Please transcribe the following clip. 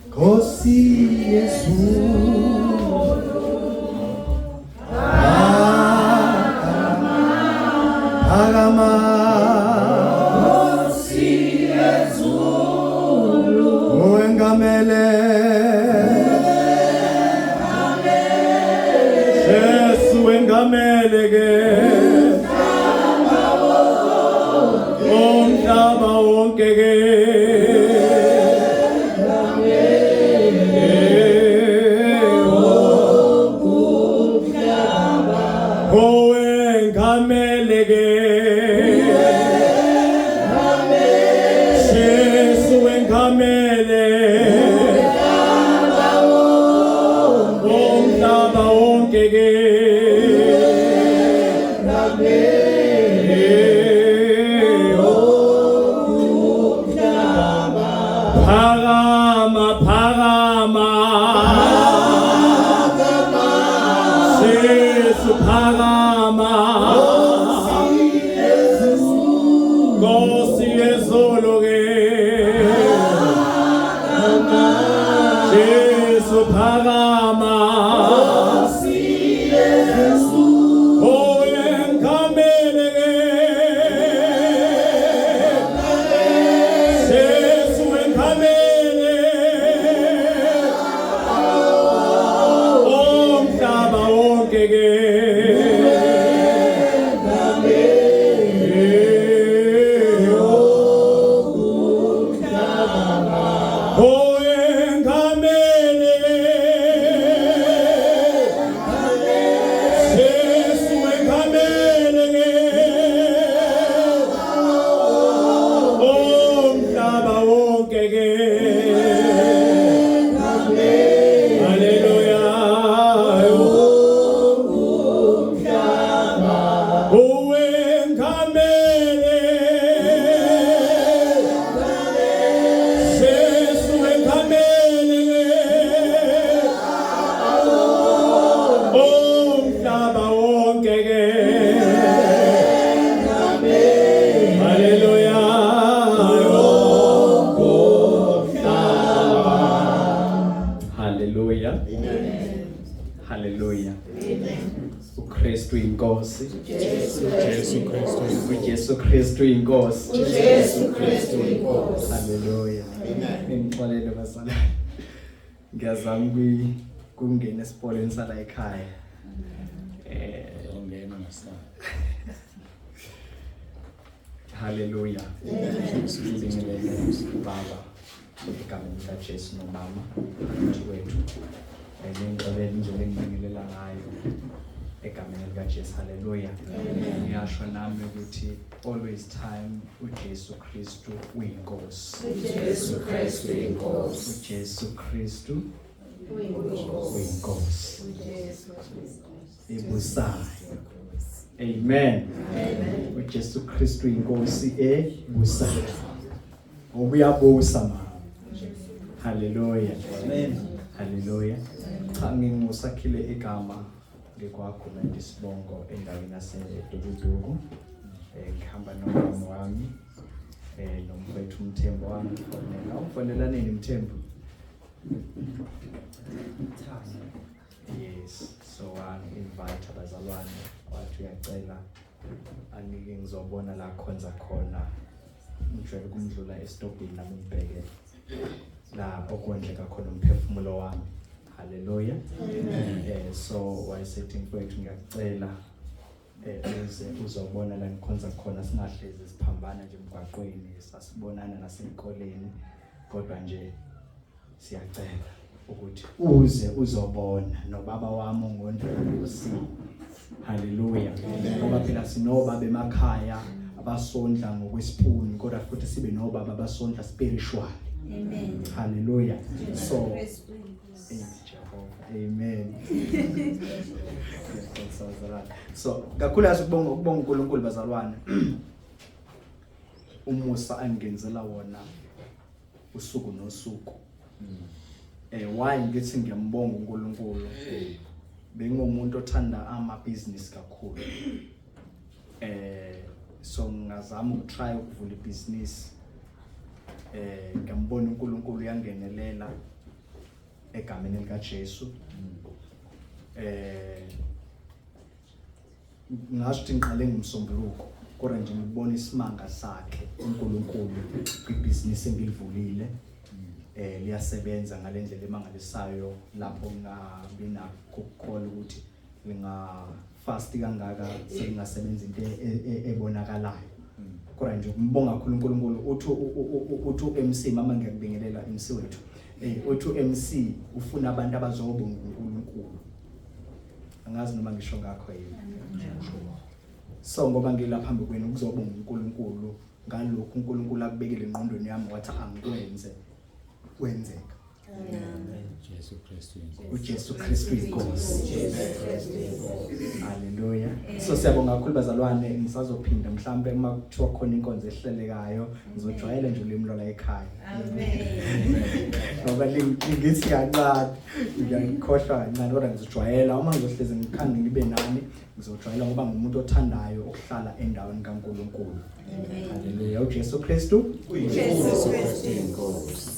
Nkosi Yesu Agama Nkosi Yesu Wengamele Yesu wengamele ke Umhlaba wonke ke Jesu Kristu inkosi. Hallelujah. Ngixolele basala. Ngiyazama ukungena esipoleni sala ekhaya. Ongena ngasana. Hallelujah. Sibingelele Baba. Egameni likaJesu nomama wethu. Ngixolele indlela engibingelela ngayo. Egameni likaJesu. Hallelujah. Ngiyasho nami ukuthi always time uJesu Kristu uyinkosi. uJesu Kristu uyinkosi. uJesu Kristu uyinkosi. Ibusayo. Amen. uJesu Kristu uyinkosi ebusayo. Ubuyabusa mama. Hallelujah. Amen. Hallelujah. Cha ngingusakhile igama ngikwakho manje sibongo endaweni yaseDubudubu. Ngihamba nomama wami nomfowethu uMthembu wami ufonela. Ufonela nini Mthembu? Yes. So invite abazalwane wathi uyacela anike ngizobona la khonza khona. Ngijwayele kumdlula estobhini nami ngibheke la okwendleka khona umphefumulo wami. Hallelujah. So wayesethi mfowethu ngiyacela uze uzobona la ngikhonza khona singahlezi siphambana nje emgwaqweni sasibonana naseyinkoleni kodwa nje siyacela ukuthi uze uzobona nobaba wami ongondlozi. Hallelujah. Ngoba phela sinobaba emakhaya abasondla ngokwesipuni kodwa futhi sibe nobaba abasondla spiritual. Amen. Hallelujah. So Amen. So kakhulu ukubonga uNkulunkulu bazalwane. Umusa angenzela wona usuku nosuku. Why ngithi ngiyambonga uNkulunkulu? Bengumuntu othanda ama-business kakhulu. So ngazama ukutry ukuvula ibusiness. Ngiyambona uNkulunkulu uyangenelela egameni likaJesu. Ngasho ukuthi ngiqale ngimsombuluko kodwa nje ngibona isimanga sakhe uNkulunkulu kwibhizinisi engilivulile. Liyasebenza ngalendlela emangalisayo lapho ngabi nakho ukukholwa ukuthi linga-fast kangaka selingasebenza into ebonakalayo. Kodwa nje ngibonga kakhulu uNkulunkulu uthi uMC mama ngiyakubingelela MC wethu. Uthi uMC ufuna abantu abazobonga uNkulunkulu. Angazi noma ngisho ngakho yini. So ngoba ngilapha phambi kwenu kuzobonga uNkulunkulu ngalokho uNkulunkulu akubekile engqondweni yami wathi angikwenze kwenzeka. uJesu Kristu inkosi. Haleluya. So siyabonga kakhulu bazalwane, ngisazophinda mhlambe uma kuthiwa khona inkonzo ehlelekayo ngizojwayela nje ulimi la ekhaya. Ngoba ngithi kancane ngiyakhohlwa kancane kodwa ngizojwayela uma ngizohleze ngikhange ngibe nani ngizojwayela ngoba ngumuntu othandayo ukuhlala endaweni kaNkulunkulu. Haleluya. uJesu Kristu uJesu Kristu inkosi.